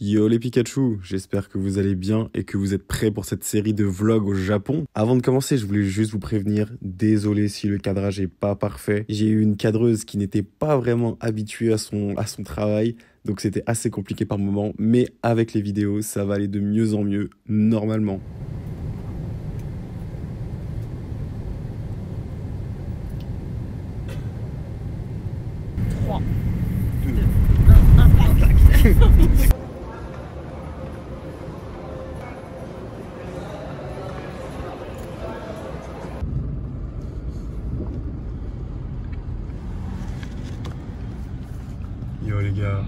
Yo les Pikachu, j'espère que vous allez bien et que vous êtes prêts pour cette série de vlogs au Japon. Avant de commencer, je voulais juste vous prévenir, désolé si le cadrage est pas parfait. J'ai eu une cadreuse qui n'était pas vraiment habituée à son travail, donc c'était assez compliqué par moment, mais avec les vidéos, ça va aller de mieux en mieux, normalement. Yo les gars,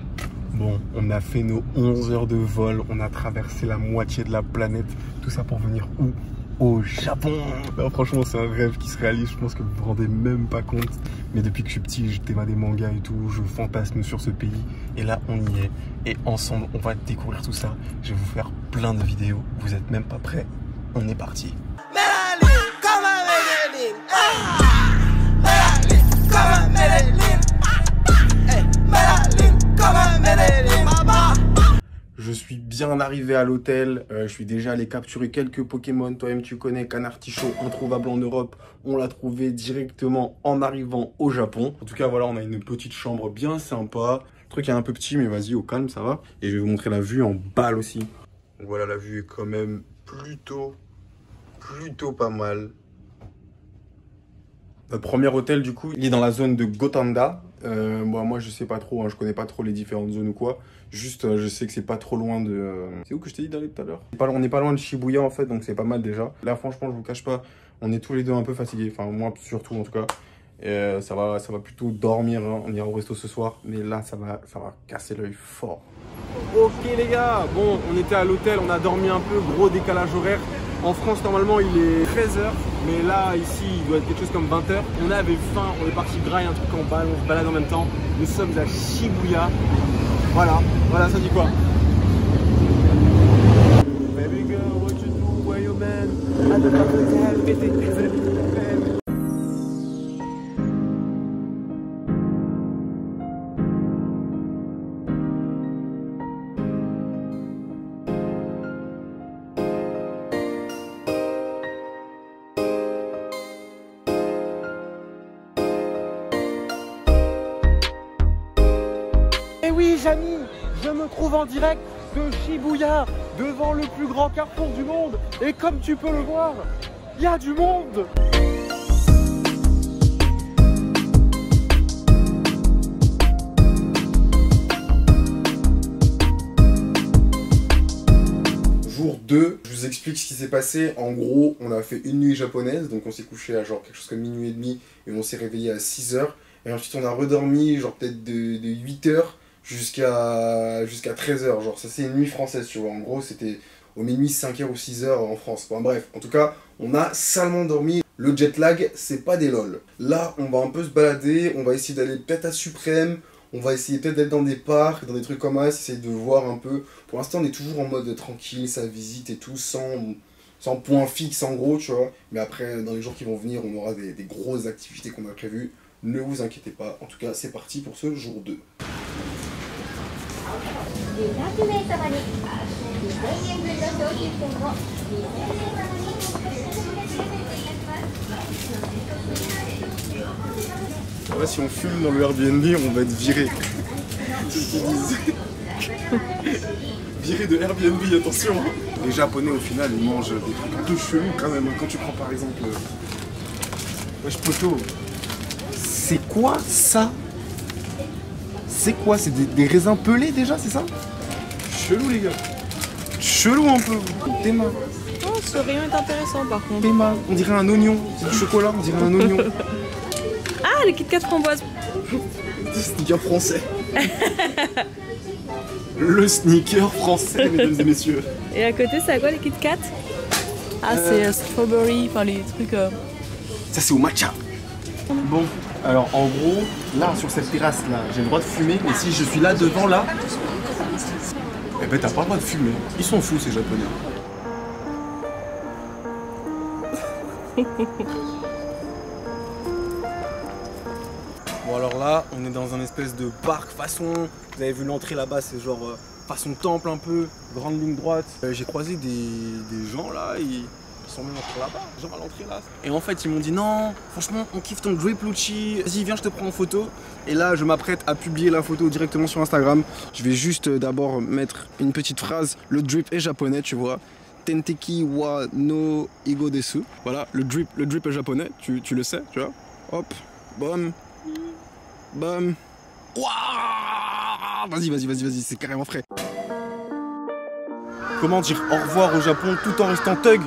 bon, on a fait nos 11 heures de vol, on a traversé la moitié de la planète, tout ça pour venir où? Au Japon. Alors, franchement, c'est un rêve qui se réalise, je pense que vous vous rendez même pas compte. Mais depuis que je suis petit, je démarre des mangas et tout, je fantasme sur ce pays. Et là, on y est. Et ensemble, on va découvrir tout ça. Je vais vous faire plein de vidéos, vous êtes même pas prêts. On est parti. Je suis bien arrivé à l'hôtel, je suis déjà allé capturer quelques Pokémon, toi-même tu connais, Canartichaud, introuvable en Europe, on l'a trouvé directement en arrivant au Japon. En tout cas voilà, on a une petite chambre bien sympa, le truc est un peu petit mais vas-y au calme ça va. Et je vais vous montrer la vue en balle aussi. Donc voilà, la vue est quand même plutôt pas mal. Notre premier hôtel du coup, il est dans la zone de Gotanda. Bon, moi je sais pas trop, hein, je connais pas trop les différentes zones ou quoi. Juste je sais que c'est pas trop loin de... C'est où que je t'ai dit d'aller tout à l'heure? On n'est pas loin de Shibuya en fait, donc c'est pas mal déjà. Là franchement je vous cache pas, on est tous les deux un peu fatigués, enfin moi surtout en tout cas. Ça va plutôt dormir, hein. On ira au resto ce soir, mais là ça va casser l'œil fort. Ok les gars, bon on était à l'hôtel, on a dormi un peu, gros décalage horaire. En France, normalement, il est 13h, mais là, ici, il doit être quelque chose comme 20h. On avait faim, on est parti grailler un truc en balle, on se balade en même temps. Nous sommes à Shibuya. Voilà, ça dit quoi? Baby girl, what you do, where you been? At the back of the hotel, get it. Et oui, Jamy, je me trouve en direct de Shibuya, devant le plus grand carrefour du monde. Et comme tu peux le voir, il y a du monde. Jour 2, je vous explique ce qui s'est passé. En gros, on a fait une nuit japonaise, donc on s'est couché à genre quelque chose comme minuit et demi et on s'est réveillé à 6h. Et ensuite on a redormi genre peut-être de 8h jusqu'à 13h, genre ça c'est une nuit française tu vois, en gros c'était au minuit 5h ou 6h en France. Enfin bref, en tout cas on a salement dormi. Le jet lag c'est pas des lol. Là on va un peu se balader, on va essayer d'aller peut-être à Suprême, on va essayer peut-être d'être dans des parcs, dans des trucs comme ça, essayer de voir un peu. Pour l'instant on est toujours en mode tranquille, ça visite et tout, sans point fixe en gros tu vois. Mais après dans les jours qui vont venir on aura des grosses activités qu'on a prévues. Ne vous inquiétez pas, en tout cas c'est parti pour ce jour 2. Là, si on fume dans le Airbnb, on va être viré. C'est ce qu'ils disent. Viré de Airbnb, attention. Les Japonais au final ils mangent des trucs un peu chelous quand même. Quand tu prends par exemple... Wesh poto. C'est quoi ça? C'est quoi? C'est des raisins pelés déjà, c'est ça? Chelou les gars. Chelou un peu. Tes mains. Oh, ce rayon est intéressant par contre. Tes mains. On dirait un oignon. C'est du chocolat, on dirait un oignon. Ah, les Kit Kat framboises. Des sneakers français. Le sneaker français, mesdames et messieurs. Et à côté, c'est à quoi les Kit Kat? Ah, c'est strawberry, enfin les trucs... Ça c'est au matcha. Bon, alors en gros, là sur cette terrasse là, j'ai le droit de fumer, mais si je suis là devant là, eh ben t'as pas le droit de fumer. Ils sont fous ces Japonais. Bon alors là, on est dans un espèce de parc façon, vous avez vu l'entrée là-bas, c'est genre pas son temple un peu, grande ligne droite. J'ai croisé des gens là, ils sont même entrés là-bas, genre à l'entrée là. Et en fait ils m'ont dit non, franchement on kiffe ton drip Lucci, vas-y viens je te prends en photo. Et là je m'apprête à publier la photo directement sur Instagram. Je vais juste d'abord mettre une petite phrase, le drip est japonais tu vois. Tenteki wa no igo desu. Voilà, le drip est japonais, tu le sais, tu vois. Hop, bam, bam. Waouh, vas-y, c'est carrément frais. Comment dire au revoir au Japon tout en restant thug?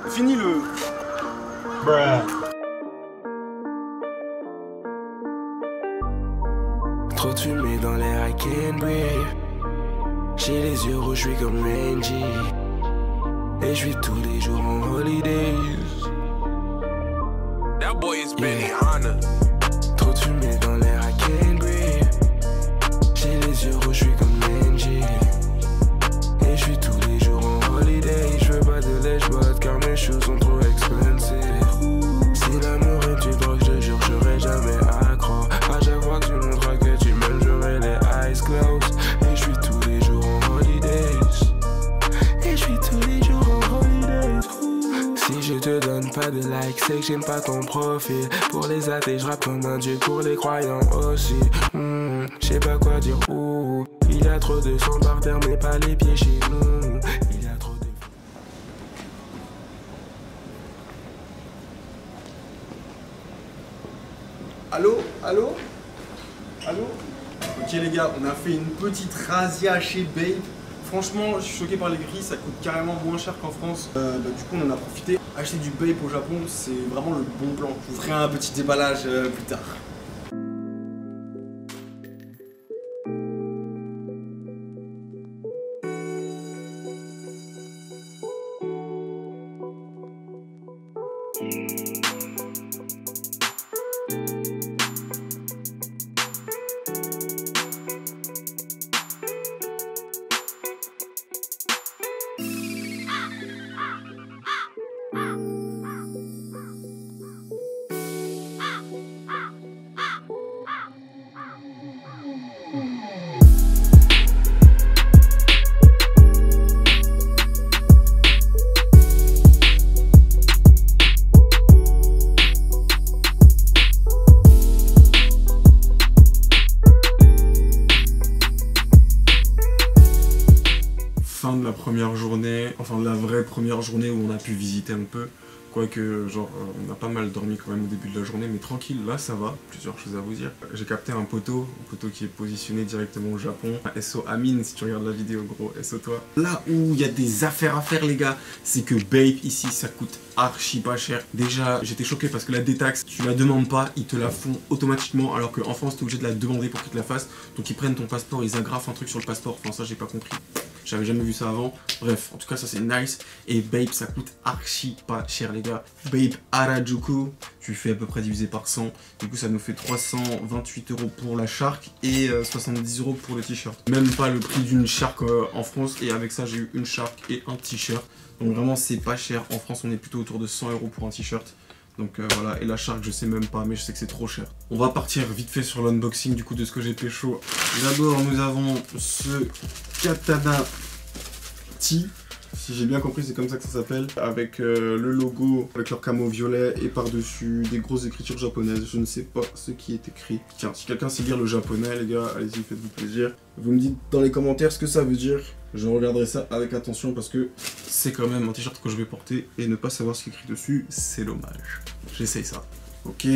Fini le... Trop de fumée dans l'air, I can't breathe. J'ai les yeux rouges, je suis comme Renji. Et je vis tous les jours en holidays. That boy is Benihana. Trop de fumée dans l'air, I can't breathe. J'ai les yeux rouges, je suis comme Renji. Et je vis tous les jours en holidays. Je veux pas de lèche-botte car mes shoes sont trop expensive. Si l'amour est une drogue, je te jure, j'aurais jamais accro. À chaque fois que tu montras que tu m'aimes, j'aurai les eyes closed. Et je suis tous les jours en holidays. Et je suis tous les jours en holidays. Si je te donne pas de like, c'est que j'aime pas ton profil. Pour les athées, je rappe comme un dieu, pour les croyants aussi. Je sais pas quoi dire, il y a trop de sang par terre, mais pas les pieds chez nous. Il y a trop de... Allô? Ok les gars, on a fait une petite razzia chez Bape. Franchement, je suis choqué par les prix, ça coûte carrément moins cher qu'en France. Du coup, on en a profité. Acheter du Bape au Japon, c'est vraiment le bon plan. Je vous ferai un petit déballage plus tard. Fin de la première journée, enfin de la vraie première journée où on a pu visiter un peu. Quoique, genre, on a pas mal dormi quand même au début de la journée, mais tranquille, là ça va, plusieurs choses à vous dire. J'ai capté un poteau qui est positionné directement au Japon. SO Amine, si tu regardes la vidéo, gros, SO toi. Là où il y a des affaires à faire, les gars, c'est que Bape, ici, ça coûte archi pas cher. Déjà, j'étais choqué parce que la détaxe, tu la demandes pas, ils te la font automatiquement, alors qu'en France, t'es obligé de la demander pour qu'ils te la fassent. Donc ils prennent ton passeport, ils agrafent un truc sur le passeport, enfin ça j'ai pas compris. J'avais jamais vu ça avant. Bref, en tout cas ça c'est nice. Et Bape ça coûte archi pas cher les gars. Bape Harajuku, tu fais à peu près divisé par 100. Du coup ça nous fait 328 € pour la Shark et 70 € pour le t-shirt. Même pas le prix d'une Shark en France. Et avec ça j'ai eu une Shark et un t-shirt. Donc vraiment c'est pas cher. En France on est plutôt autour de 100 € pour un t-shirt. Donc voilà, et la Shark je sais même pas, mais je sais que c'est trop cher. On va partir vite fait sur l'unboxing du coup de ce que j'ai pécho. D'abord nous avons ce Katana T, si j'ai bien compris c'est comme ça que ça s'appelle, avec le logo, avec leur camo violet et par-dessus des grosses écritures japonaises. Je ne sais pas ce qui est écrit. Tiens, si quelqu'un sait lire le japonais les gars, allez-y, faites-vous plaisir. Vous me dites dans les commentaires ce que ça veut dire. Je regarderai ça avec attention parce que c'est quand même un t-shirt que je vais porter et ne pas savoir ce qui est écrit dessus, c'est dommage. J'essaye ça. Ok,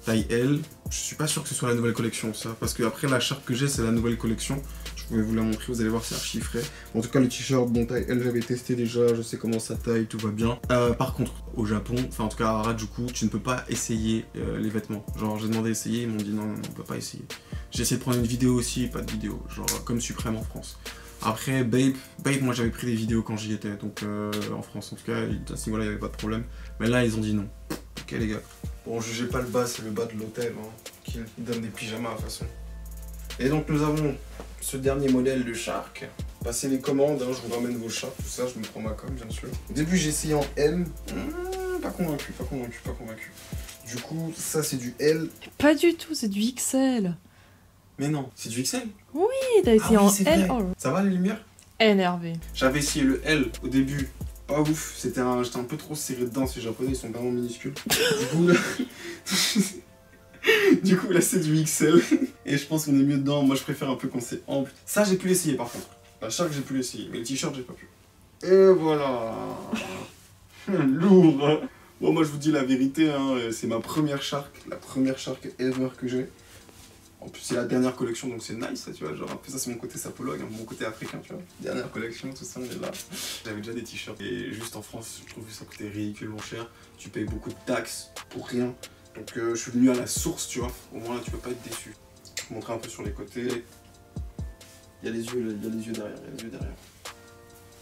taille L. Je suis pas sûr que ce soit la nouvelle collection ça, parce que après la Shark que j'ai c'est la nouvelle collection. Je vais vous la montrer, vous allez voir c'est archi frais. En tout cas le t-shirt, bon taille L j'avais testé déjà, je sais comment ça taille, tout va bien. Par contre au Japon, enfin en tout cas à Harajuku, tu ne peux pas essayer les vêtements. Genre j'ai demandé d'essayer, ils m'ont dit non, on peut pas essayer. J'ai essayé de prendre une vidéo aussi, pas de vidéo, genre comme Suprême en France. Après Bape, moi j'avais pris des vidéos quand j'y étais, donc en France en tout cas, à ce niveau-là il n'y avait pas de problème. Mais là ils ont dit non. Ok les gars. Bon, jugez pas le bas, c'est le bas de l'hôtel, hein, qui donne des pyjamas de toute façon. Et donc nous avons ce dernier modèle de Shark. Passez les commandes, hein, je vous ramène vos Sharks, tout ça, je me prends ma com bien sûr. Au début j'ai essayé en M, pas convaincu. Du coup ça c'est du L. Pas du tout, c'est du XL. Mais non, c'est du XL. Oui, t'as été en c'est L. vrai. Oh, Ça va les lumières? énervé. J'avais essayé le L au début. Pas ouf, j'étais un peu trop serré dedans, ces japonais ils sont vraiment minuscules. Du coup là c'est du XL. Et je pense qu'on est mieux dedans, moi je préfère un peu quand c'est ample. Ça j'ai pu l'essayer par contre. La Shark j'ai pu l'essayer, mais le t-shirt j'ai pas pu. Et voilà. Lourd. Bon moi je vous dis la vérité, hein, c'est ma première Shark, la première Shark ever que j'ai. En plus c'est la dernière collection donc c'est nice ça, tu vois, genre un peu ça c'est mon côté sapologue, hein, mon côté africain, tu vois. Dernière collection, tout ça on est là. J'avais déjà des t-shirts et juste en France je trouve que ça coûtait ridiculement cher. Tu payes beaucoup de taxes pour rien. Donc je suis venu à la source, tu vois. Au moins là tu peux pas être déçu. Je vais te montrer un peu sur les côtés. Il y a les yeux, il y a les yeux derrière, il y a les yeux derrière.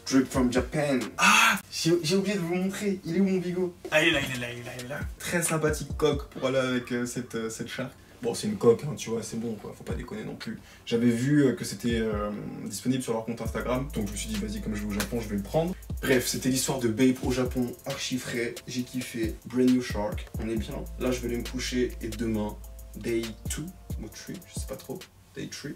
Drip from Japan. Ah, j'ai oublié de vous montrer. Il est où mon bigot? Ah, il est là, il est là, il est là, il est là. Très sympathique coque pour aller avec cette Shark. Bon, c'est une coque, hein, tu vois, c'est bon, quoi. Faut pas déconner non plus. J'avais vu que c'était disponible sur leur compte Instagram, donc je me suis dit, vas-y, comme je vais au Japon, je vais le prendre. Bref, c'était l'histoire de Bape au Japon, archi frais. J'ai kiffé. Brand new Shark, on est bien. Là, je vais aller me coucher et demain, day 2 ou 3, je sais pas trop. Day 3.